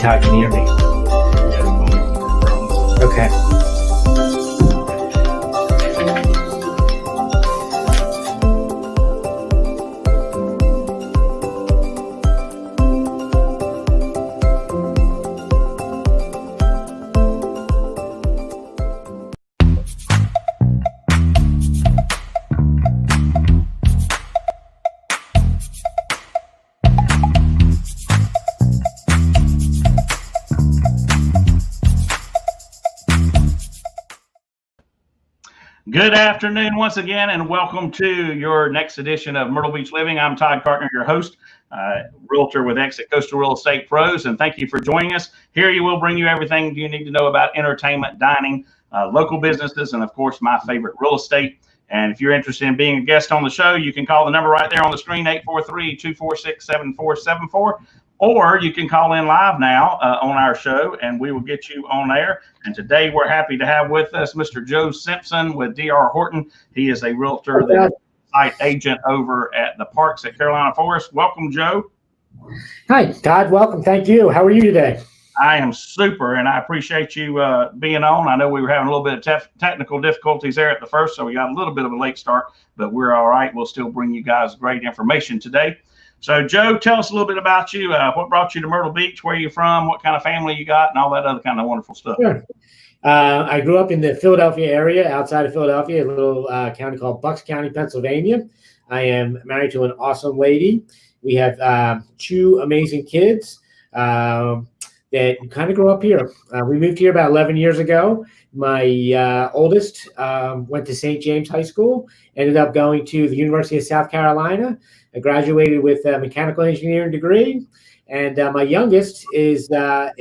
Todd can hear me. Okay. Good afternoon once again, and welcome to your next edition of Myrtle Beach Living. I'm Todd Cartner, your host, Realtor with Exit Coastal Real Estate Pros, and thank you for joining us. Here you will bring you everything you need to know about entertainment, dining, local businesses, and of course, my favorite, real estate. And if you're interested in being a guest on the show, you can call the number right there on the screen, 843-246-7474. Or you can call in live now on our show, and we will get you on air. And today we're happy to have with us Mr. Joe Simpson with DR Horton. He is a realtor, the site agent over at the Parks at Carolina Forest. Welcome, Joe. Hi, Todd. Welcome. Thank you. How are you today? I am super, and I appreciate you being on. I know we were having a little bit of technical difficulties there at the first, so we got a little bit of a late start, but we're all right. We'll still bring you guys great information today. So, Joe, tell us a little bit about you. What brought you to Myrtle Beach? Where are you from? What kind of family you got? And all that other kind of wonderful stuff. Sure. I grew up in the Philadelphia area, outside of Philadelphia, a little county called Bucks County, Pennsylvania. I am married to an awesome lady. We have two amazing kids that kind of grew up here. We moved here about 11 years ago. My oldest went to St. James High School, ended up going to the University of South Carolina. I graduated with a mechanical engineering degree, and my youngest is I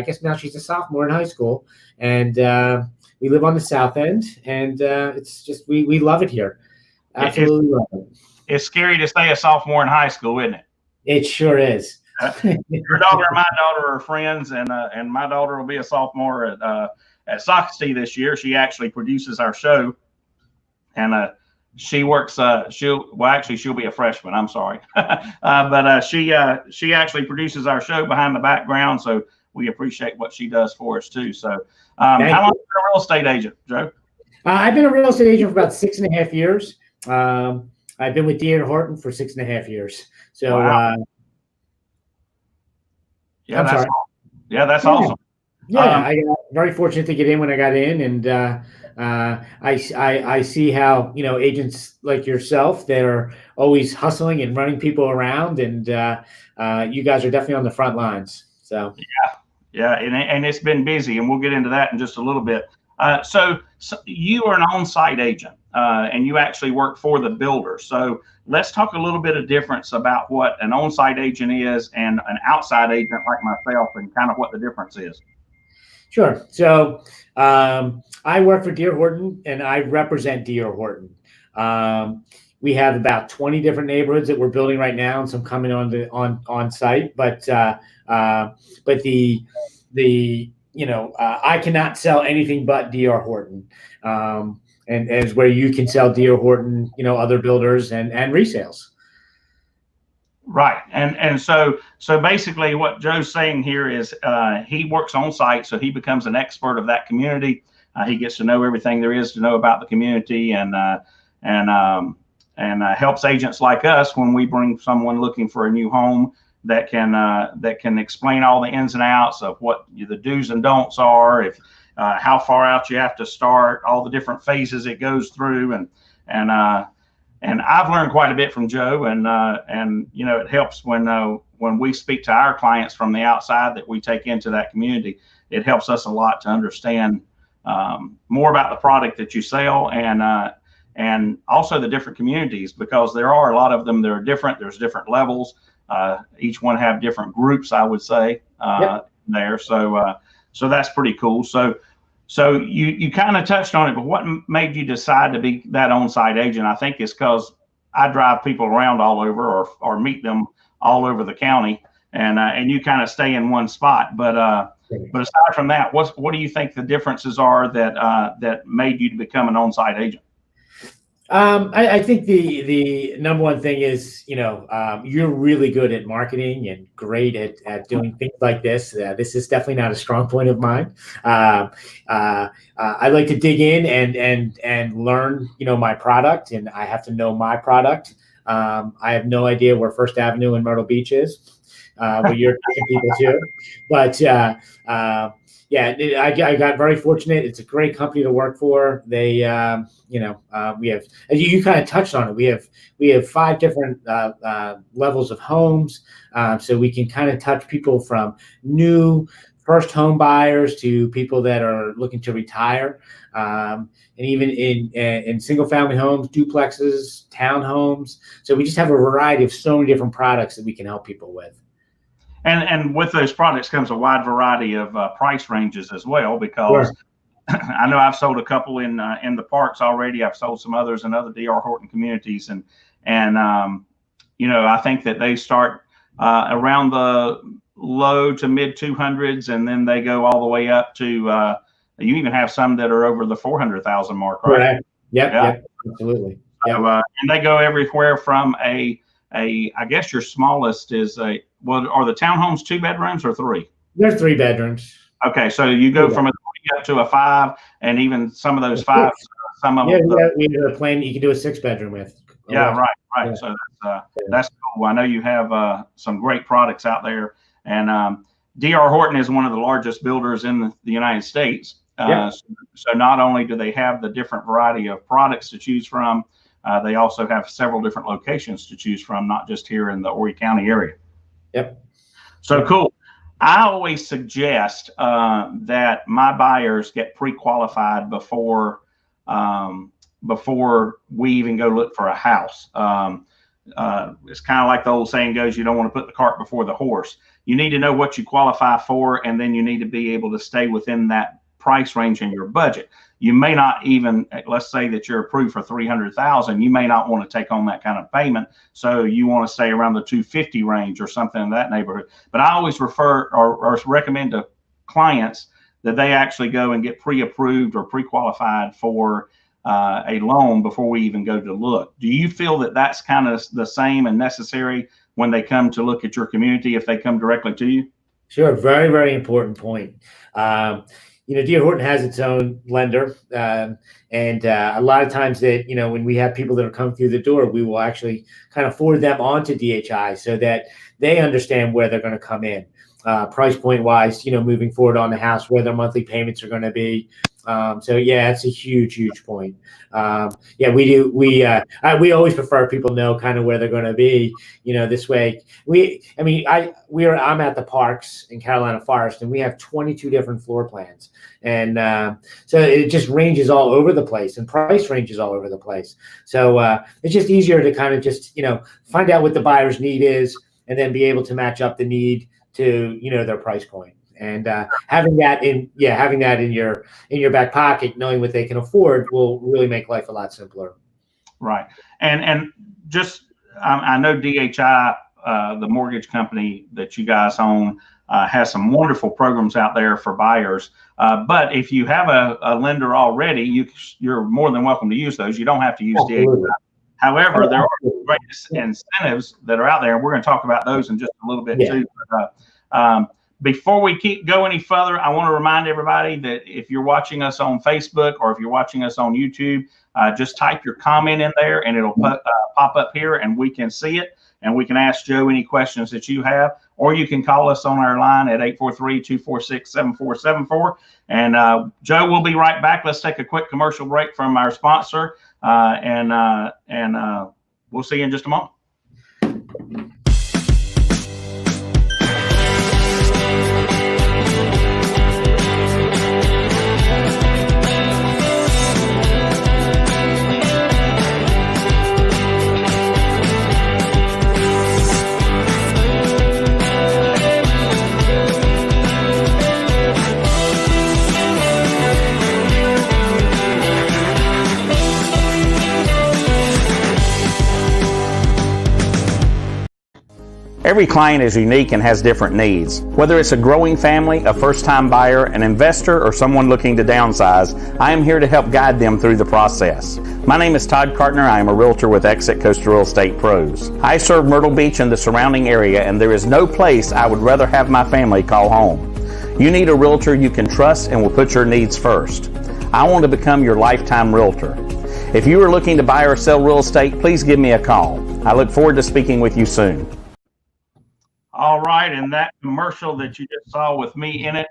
guess now she's a sophomore in high school, and we live on the South End, and it's just we love it here. Absolutely love it. It's scary to say a sophomore in high school, isn't it? It sure is. Your daughter and my daughter are friends, and my daughter will be a sophomore at Sockasty this year. She actually produces our show, and she works. She'll be a freshman. I'm sorry, but she actually produces our show behind the background. So we appreciate what she does for us too. So, how long have you been a real estate agent, Joe? I've been a real estate agent for about 6.5 years. I've been with DR Horton for 6.5 years. So, wow. That's awesome. Yeah, I got very fortunate to get in when I got in, and I see how agents like yourself that are always hustling and running people around, and you guys are definitely on the front lines. So and it's been busy, and we'll get into that in just a little bit. So you are an on-site agent, and you actually work for the builder. So let's talk a little bit of difference about what an on-site agent is and an outside agent like myself, and kind of what the difference is. Sure. So I work for DR Horton, and I represent DR Horton. We have about 20 different neighborhoods that we're building right now, and some coming on site. But I cannot sell anything but DR Horton, and as where you can sell DR Horton, other builders and resales. Right. And so basically what Joe's saying here is he works on site, so he becomes an expert of that community. He gets to know everything there is to know about the community, and helps agents like us when we bring someone looking for a new home that can explain all the ins and outs of what the do's and don'ts are, if how far out you have to start, all the different phases it goes through, and I've learned quite a bit from Joe, and it helps when we speak to our clients from the outside that we take into that community. It helps us a lot to understand more about the product that you sell, and also the different communities, because there are a lot of them that are different. There's different levels. Each one have different groups, I would say, there. So that's pretty cool. So you kind of touched on it, but what made you decide to be that on-site agent? I think it's because I drive people around all over, or meet them all over the county, and you kind of stay in one spot. But aside from that, what do you think the differences are that made you to become an on-site agent? I think the number one thing is, you're really good at marketing and great at doing things like this. This is definitely not a strong point of mine. Um, I like to dig in and learn, my product, and I have to know my product. I have no idea where First Avenue in Myrtle Beach is, but you're taking people too. But yeah, I got very fortunate. It's a great company to work for. They, we have, as you kind of touched on it. We have 5 different levels of homes, so we can kind of touch people from new first home buyers to people that are looking to retire, and even in single family homes, duplexes, townhomes. So we just have a variety of so many different products that we can help people with. And with those products comes a wide variety of price ranges as well, because Sure. I know I've sold a couple in the parks already. I've sold some others in other DR Horton communities, and I think that they start around the low to mid 200s, and then they go all the way up to you even have some that are over the 400,000 mark, right? Correct. Yep. Yeah. Yep. Absolutely. Yep. So, and they go everywhere from I guess your smallest is well, are the townhomes 2 bedrooms or 3? There's 3 bedrooms. Okay, so you go from a 3 up to a 5, and even some of those 5s, some of them. We have a plan you can do a 6-bedroom with. Yeah, right. Yeah. So that's cool. I know you have some great products out there, and DR Horton is one of the largest builders in the United States. So not only do they have the different variety of products to choose from, they also have several different locations to choose from, not just here in the Horry County area. Yep. So cool. I always suggest that my buyers get pre-qualified before we even go look for a house. It's kind of like the old saying goes, you don't want to put the cart before the horse. You need to know what you qualify for, and then you need to be able to stay within that price range in your budget. You may not even, let's say that you're approved for 300,000, you may not want to take on that kind of payment. So you want to stay around the 250 range or something in that neighborhood. But I always refer or recommend to clients that they actually go and get pre-approved or pre-qualified for a loan before we even go to look. Do you feel that that's kind of the same and necessary when they come to look at your community, if they come directly to you? Sure. Very, very important point. DR Horton has its own lender, and a lot of times that, when we have people that are coming through the door, we will actually kind of forward them on to DHI so that they understand where they're going to come in, price point wise, moving forward on the house, where their monthly payments are going to be. So yeah, it's a huge, huge point. Yeah, we do. We always prefer people know kind of where they're going to be. This way, I'm at the parks in Carolina Forest, and we have 22 different floor plans, and so it just ranges all over the place, and price ranges all over the place. So it's just easier to kind of just find out what the buyer's need is, and then be able to match up the need to their price point. And having that in your back pocket, knowing what they can afford, will really make life a lot simpler. Right. And just I know DHI, the mortgage company that you guys own, has some wonderful programs out there for buyers. But if you have a lender already, you're more than welcome to use those. You don't have to use DHI. However, there are great incentives that are out there, and we're going to talk about those in just a little bit too. But, before we go any further, I want to remind everybody that if you're watching us on Facebook or if you're watching us on YouTube, just type your comment in there, and it'll pop up here, and we can see it, and we can ask Joe any questions that you have, or you can call us on our line at 843-246-7474. And Joe, we'll be right back. Let's take a quick commercial break from our sponsor, and we'll see you in just a moment. Every client is unique and has different needs. Whether it's a growing family, a first-time buyer, an investor, or someone looking to downsize, I am here to help guide them through the process. My name is Todd Cartner. I am a realtor with Exit Coastal Real Estate Pros. I serve Myrtle Beach and the surrounding area, and there is no place I would rather have my family call home. You need a realtor you can trust and will put your needs first. I want to become your lifetime realtor. If you are looking to buy or sell real estate, please give me a call. I look forward to speaking with you soon. All right, and that commercial that you just saw with me in it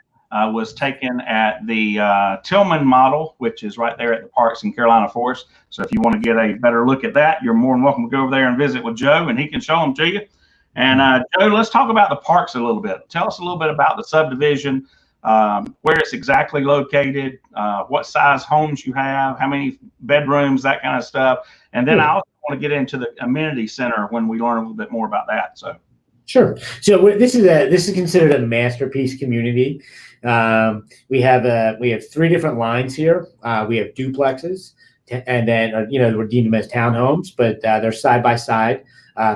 was taken at the Tillman model, which is right there at the parks in Carolina Forest. So if you want to get a better look at that, you're more than welcome to go over there and visit with Joe, and he can show them to you. And Joe, let's talk about the parks a little bit. Tell us a little bit about the subdivision, where it's exactly located, what size homes you have, how many bedrooms, that kind of stuff. And then I also want to get into the amenity center when we learn a little bit more about that. So. Sure. So this is considered a masterpiece community. We have 3 different lines here. We have duplexes, and then we're deemed them as townhomes, but they're side by side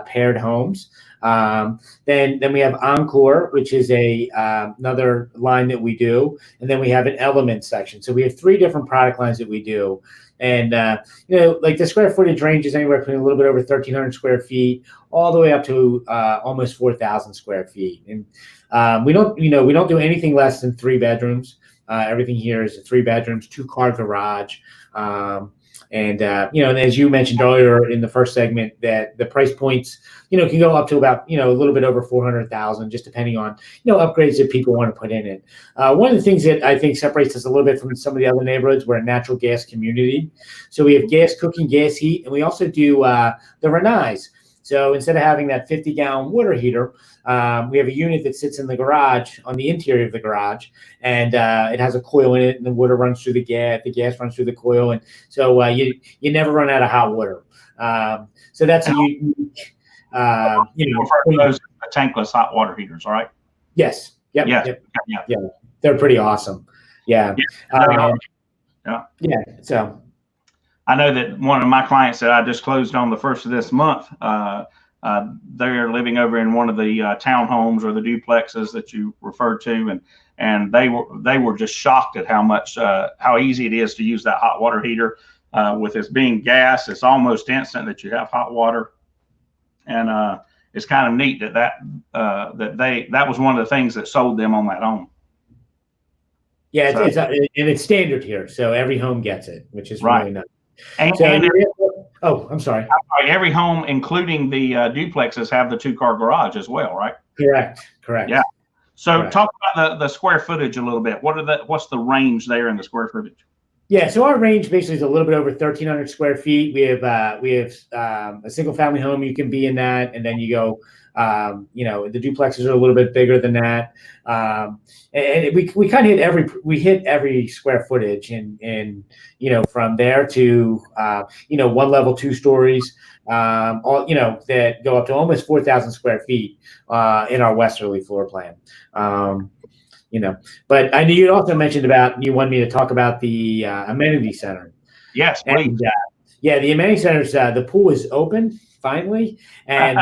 paired homes. Then we have Encore, which is another line that we do, and then we have an element section. So we have 3 different product lines that we do. And, like the square footage ranges anywhere between a little bit over 1,300 square feet all the way up to almost 4,000 square feet. And we don't do anything less than 3 bedrooms. Everything here is 3 bedrooms, 2-car garage. And as you mentioned earlier in the first segment, that the price points, can go up to about, a little bit over 400,000, just depending on, upgrades that people want to put in it. One of the things that I think separates us a little bit from some of the other neighborhoods, we're a natural gas community. So we have gas cooking, gas heat, and we also do the Renais. So instead of having that 50-gallon water heater, we have a unit that sits in the garage, on the interior of the garage, and it has a coil in it, and the water runs through the gas runs through the coil, and so you never run out of hot water. So that's a unique, those tankless hot water heaters, all right? Yes. Yep. Yes. Yep. Yeah. Yeah. They're pretty awesome. Yeah. So. I know that one of my clients that I just closed on the first of this month, they're living over in one of the townhomes or the duplexes that you referred to, and they were just shocked at how easy it is to use that hot water heater. With this being gas, it's almost instant that you have hot water, and it's kind of neat that was one of the things that sold them on that home. Yeah, it's standard here, so every home gets it, which is really nice. I'm sorry. Every home, including the duplexes, have the 2-car garage as well, right? Correct. Yeah. So talk about the square footage a little bit. What's the range there in the square footage? Yeah, so our range basically is a little bit over 1,300 square feet. We have a single family home. You can be in that, and then you go. The duplexes are a little bit bigger than that, and we kind of hit every square footage, and from there to 1 level, 2 stories, all that go up to almost 4,000 square feet in our westerly floor plan. But I knew you also mentioned you wanted me to talk about the amenity center. Yes, please. And, the amenity centers. The pool is open finally, and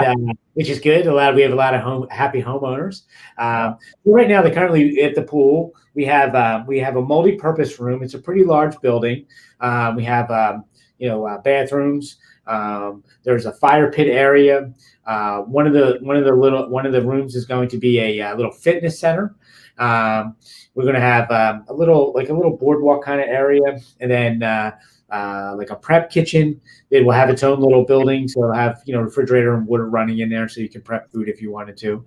which is good. We have a lot of happy homeowners. Right now, they're currently at the pool. We have a multi-purpose room. It's a pretty large building. We have bathrooms. There's a fire pit area. One of the rooms is going to be a little fitness center. We're going to have a little boardwalk kind of area, and then like a prep kitchen. It will have its own little building, so it'll have refrigerator and water running in there, so you can prep food if you wanted to.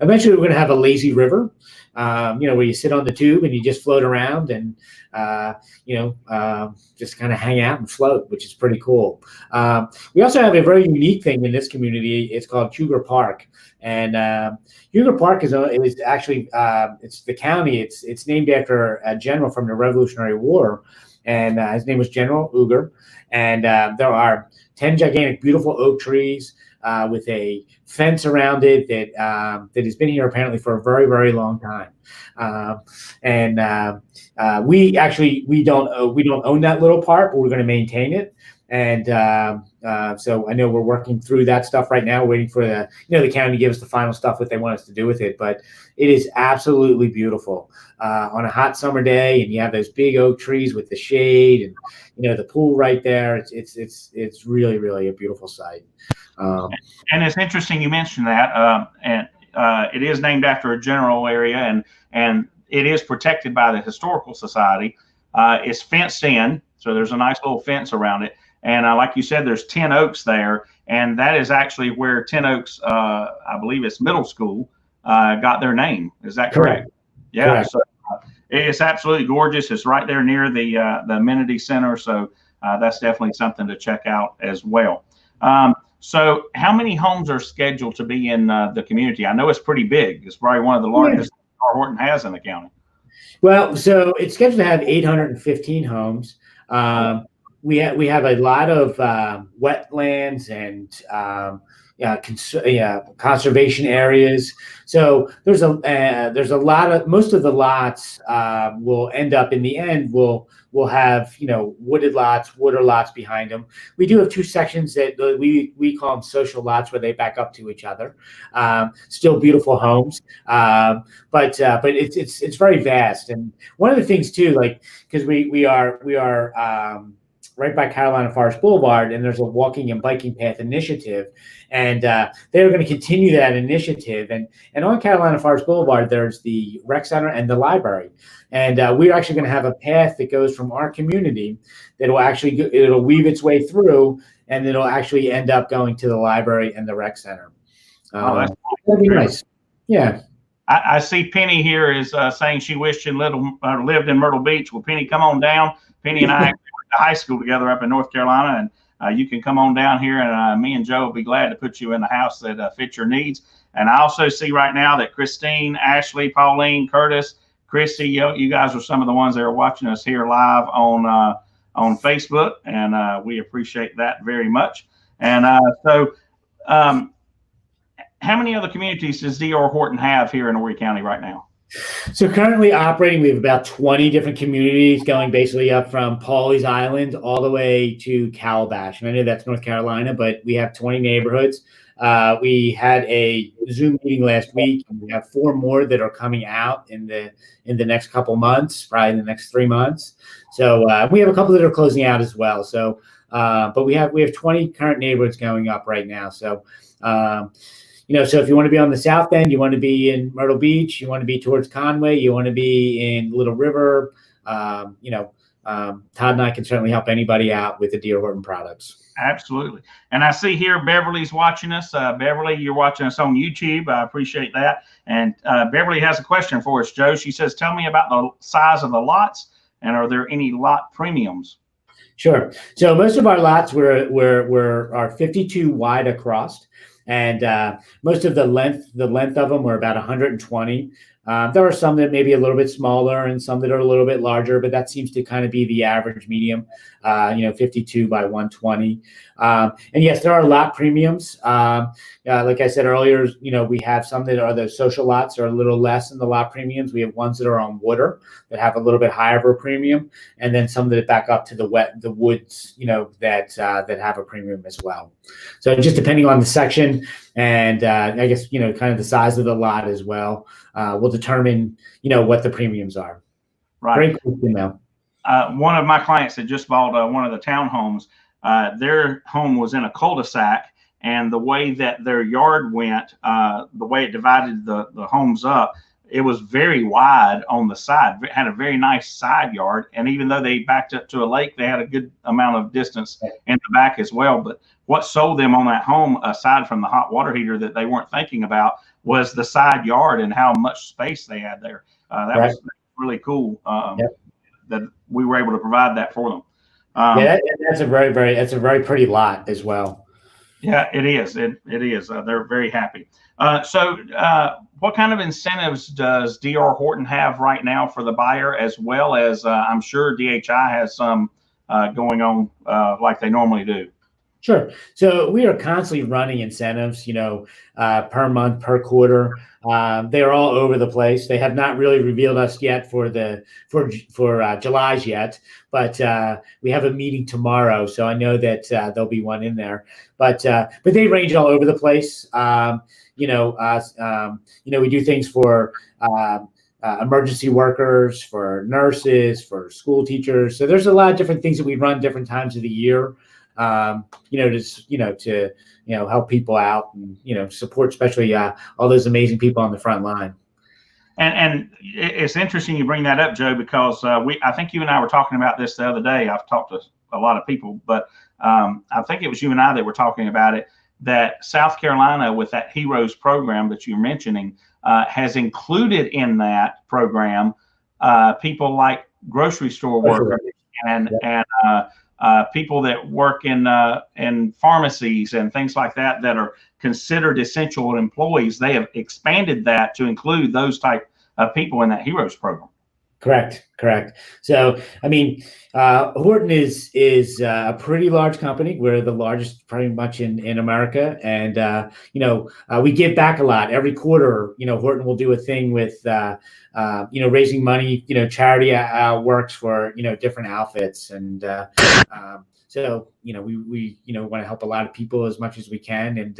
Eventually, we're going to have a lazy river, where you sit on the tube and you just float around and just kind of hang out and float, which is pretty cool. We also have a very unique thing in this community. It's called Huger Park, and Huger Park is actually it's the county. It's named after a general from the Revolutionary War. And his name was General Uger. And there are 10 gigantic, beautiful oak trees with a fence around it that has been here apparently for a very, very long time. We don't own that little part, but we're going to maintain it. And so I know we're working through that stuff right now, waiting for the county to give us the final stuff, what they want us to do with it. But it is absolutely beautiful on a hot summer day, and you have those big oak trees with the shade, and the pool right there. It's really, really a beautiful site. And it's interesting you mentioned that, and it is named after a general area, and it is protected by the Historical Society. It's fenced in, so there's a nice little fence around it. And like you said, there's 10 Oaks there, and that is actually where 10 Oaks, I believe it's middle school, got their name. Is that correct? Yeah. Correct. So it's absolutely gorgeous. It's right there near the amenity center, so that's definitely something to check out as well. So how many homes are scheduled to be in the community? I know it's pretty big. It's probably one of the largest DR Horton has in the county. Well, so it's scheduled to have 815 homes. We have a lot of wetlands and conservation areas. So there's a lot of, most of the lots will end up in the end will have wooded lots, water lots behind them. We do have two sections that we call them social lots, where they back up to each other. Still beautiful homes, but it's very vast. And one of the things too, like, because we are right by Carolina Forest Boulevard, and there's a walking and biking path initiative, and they're going to continue that initiative. And on Carolina Forest Boulevard, there's the rec center and the library, and we're actually going to have a path that goes from our community that will actually it'll weave its way through, and it'll actually end up going to the library and the rec center. That'd be nice. Yeah. I see Penny here is saying she wished she lived in Myrtle Beach. Well, Penny, come on down. Penny and I went to high school together up in North Carolina, and you can come on down here, and me and Joe will be glad to put you in the house that fits your needs. And I also see right now that Christine, Ashley, Pauline, Curtis, Chrissy, you guys are some of the ones that are watching us here live on Facebook, and we appreciate that very much. And how many other communities does DR Horton have here in Horry County right now? So currently operating, we have about 20 different communities going basically up from Pawleys Island all the way to Calabash. And I know that's North Carolina, but we have 20 neighborhoods. We had a Zoom meeting last week, and we have 4 more that are coming out in the next couple months, probably in the next 3 months. So we have a couple that are closing out as well. So, but we have 20 current neighborhoods going up right now. So, so if you want to be on the south end, you want to be in Myrtle Beach, you want to be towards Conway, you want to be in Little River, Todd and I can certainly help anybody out with the DR Horton products. Absolutely. And I see here Beverly's watching us. Beverly, you're watching us on YouTube. I appreciate that. And Beverly has a question for us, Joe. She says, tell me about the size of the lots, and are there any lot premiums? Sure. So most of our lots are 52 wide across. And most of the length of them were about 120. There are some that may be a little bit smaller and some that are a little bit larger, but that seems to kind of be the average medium, 52 by 120. And yes, there are lot premiums. Like I said earlier, we have some that are the social lots are a little less in the lot premiums. We have ones that are on water that have a little bit higher of a premium, and then some that back up to the woods, that have a premium as well. So just depending on the section and I guess, kind of the size of the lot as well, will determine, what the premiums are. Right. Great question, Mel. One of my clients that just bought one of the townhomes, their home was in a cul-de-sac, and the way that their yard went, the way it divided the homes up, it was very wide on the side. It had a very nice side yard, and even though they backed up to a lake, they had a good amount of distance in the back as well. But what sold them on that home, aside from the hot water heater that they weren't thinking about, was the side yard and how much space they had there. That was really cool that we were able to provide that for them. That's a very pretty lot as well. Yeah, it is. It is. They're very happy. So what kind of incentives does DR Horton have right now for the buyer, as well as I'm sure DHI has some going on like they normally do? Sure. So we are constantly running incentives, per month, per quarter. They are all over the place. They have not really revealed us yet for July's yet, but we have a meeting tomorrow, so I know that there'll be one in there. But they range all over the place. We do things for emergency workers, for nurses, for school teachers. So there's a lot of different things that we run different times of the year. To help people out and support, especially all those amazing people on the front line. And it's interesting you bring that up, Joe, because I think you and I were talking about this the other day. I've talked to a lot of people, but I think it was you and I that were talking about it, that South Carolina, with that HEROES program that you're mentioning, has included in that program people like grocery store workers and people that work in pharmacies and things like that are considered essential employees. They have expanded that to include those type of people in that HEROES program. Correct. So, Horton is a pretty large company. We're the largest pretty much in America. And, we give back a lot every quarter. Horton will do a thing with, raising money, charity works for, different outfits. And so, we want to help a lot of people as much as we can. And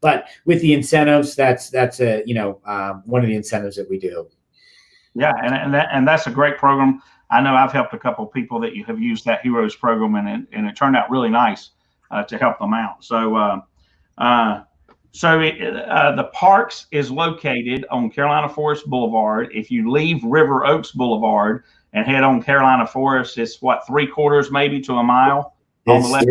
but with the incentives, that's one of the incentives that we do. Yeah, and that's a great program. I know I've helped a couple of people that you have used that HEROES program, and it turned out really nice to help them out. So, the Parks is located on Carolina Forest Boulevard. If you leave River Oaks Boulevard and head on Carolina Forest, it's what, 3/4 maybe to a mile? On the left.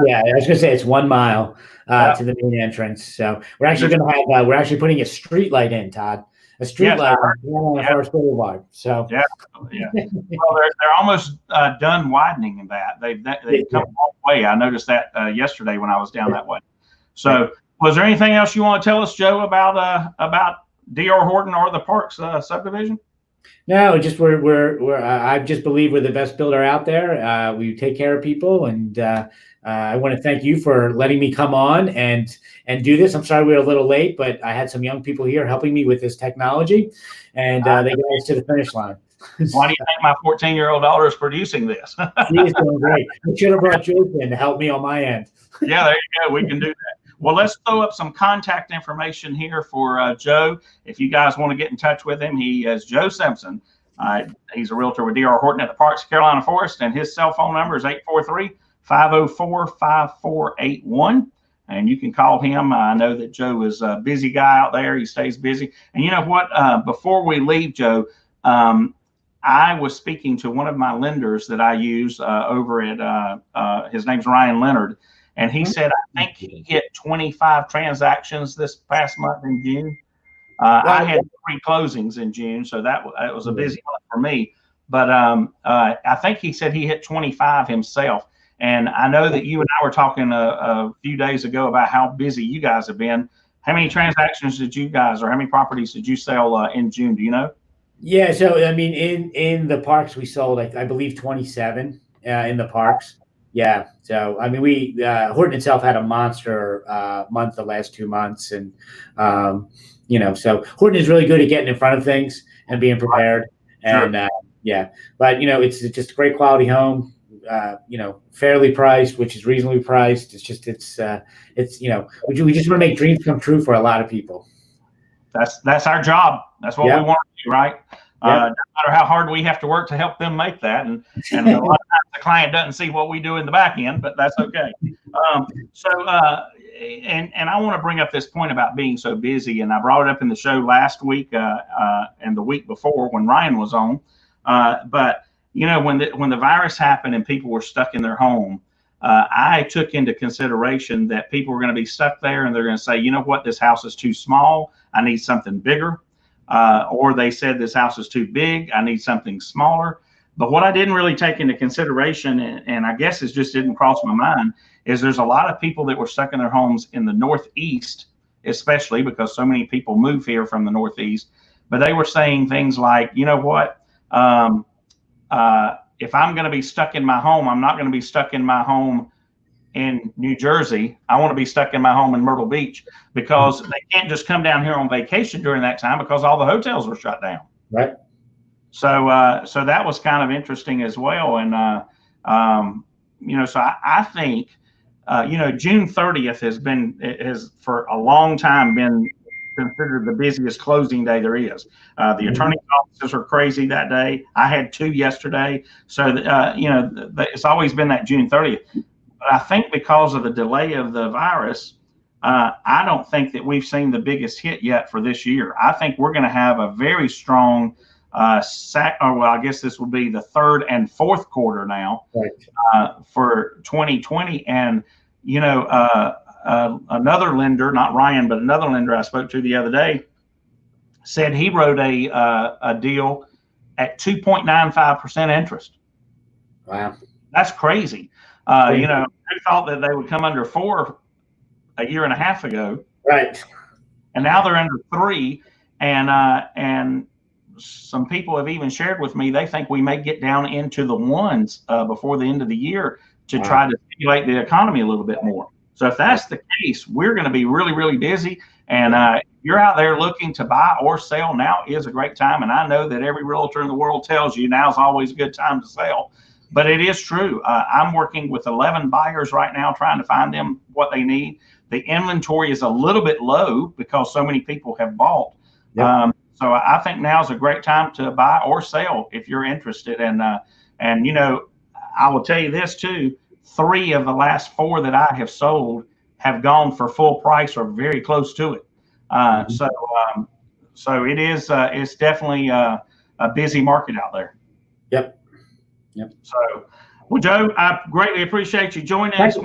Yeah, I was going to say it's 1 mile to the main entrance. So we're actually going to have we're actually putting a street light in, Todd. A street light on Forest Boulevard. So yeah. Well, they're almost done widening that. They've come a long way. I noticed that yesterday when I was down that way. So, was there anything else you want to tell us, Joe, about DR Horton or the Parks subdivision? No, just I just believe we're the best builder out there. We take care of people, and I want to thank you for letting me come on and do this. I'm sorry we were a little late, but I had some young people here helping me with this technology, and they got us to the finish line. Why do you think my 14-year-old daughter is producing this? She is doing great. I should have brought Joe in to help me on my end. Yeah, there you go. We can do that. Well, let's throw up some contact information here for Joe. If you guys want to get in touch with him, he is Joe Simpson. He's a realtor with DR Horton at the Parks, Carolina Forest, and his cell phone number is 843-504-5481. And you can call him. I know that Joe is a busy guy out there. He stays busy. And you know what? Before we leave, Joe, I was speaking to one of my lenders that I use over at, his name's Ryan Leonard. And he said, I think he hit 25 transactions this past month in June. I had 3 closings in June, so that was a busy month for me. But I think he said he hit 25 himself. And I know that you and I were talking a few days ago about how busy you guys have been. How many transactions did you guys, or how many properties did you sell in June? Do you know? Yeah, so in the Parks we sold, I believe 27 in the Parks. Yeah, so we Horton itself had a monster month the last 2 months, and so Horton is really good at getting in front of things and being prepared. And but it's just a great quality home, fairly priced, which is reasonably priced. It's just we just want to make dreams come true for a lot of people. That's our job. That's what we want to do, right? No matter how hard we have to work to help them make that, and a lot of times the client doesn't see what we do in the back end, but that's okay. And I want to bring up this point about being so busy, and I brought it up in the show last week and the week before when Ryan was on. But when the virus happened and people were stuck in their home, I took into consideration that people were going to be stuck there, and they're going to say, you know what, this house is too small. I need something bigger. Or they said this house is too big. I need something smaller. But what I didn't really take into consideration, and I guess it just didn't cross my mind, is there's a lot of people that were stuck in their homes in the Northeast, especially because so many people move here from the Northeast. But they were saying things like, you know what, if I'm going to be stuck in my home, I'm not going to be stuck in my home in New Jersey, I want to be stuck in my home in Myrtle Beach, because they can't just come down here on vacation during that time because all the hotels were shut down. Right. So, so that was kind of interesting as well. And, so I think, June 30th has for a long time been considered the busiest closing day there is. The attorney's offices are crazy that day. I had 2 yesterday. So, it's always been that June 30th. But I think because of the delay of the virus, I don't think that we've seen the biggest hit yet for this year. I think we're going to have a very strong I guess this will be the 3rd and 4th quarter now, right, for 2020. And, another lender, not Ryan, but another lender I spoke to the other day said he wrote a deal at 2.95% interest. Wow. That's crazy. Who thought that they would come under 4 a year and a half ago? Right. And now they're under 3. And some people have even shared with me, they think we may get down into the 1s before the end of the year to try to stimulate the economy a little bit more. So if that's the case, we're going to be really, really busy. And you're out there looking to buy or sell, now is a great time. And I know that every realtor in the world tells you now is always a good time to sell. But it is true. I'm working with 11 buyers right now, trying to find them what they need. The inventory is a little bit low because so many people have bought. Yep. So I think now is a great time to buy or sell if you're interested. And I will tell you this too, 3 of the last 4 that I have sold have gone for full price or very close to it. So it is, it's definitely a busy market out there. Yep. So, well, Joe, I greatly appreciate you joining us.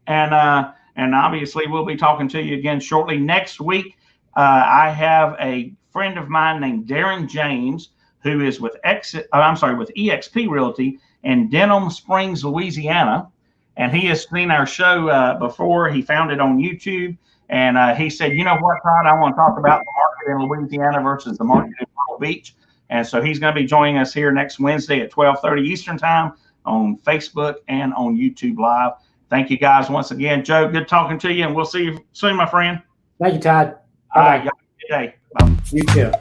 And obviously we'll be talking to you again shortly. Next week, I have a friend of mine named Darren James, who is with EXP Realty in Denham Springs, Louisiana. And he has seen our show before. He found it on YouTube. And he said, you know what, Todd, I want to talk about the market in Louisiana versus the market in Myrtle Beach. And so he's going to be joining us here next Wednesday at 12:30 Eastern time on Facebook and on YouTube Live. Thank you guys once again. Joe, good talking to you, and we'll see you soon, my friend. Thank you, Todd. All right, y'all have a good day. Bye. You too.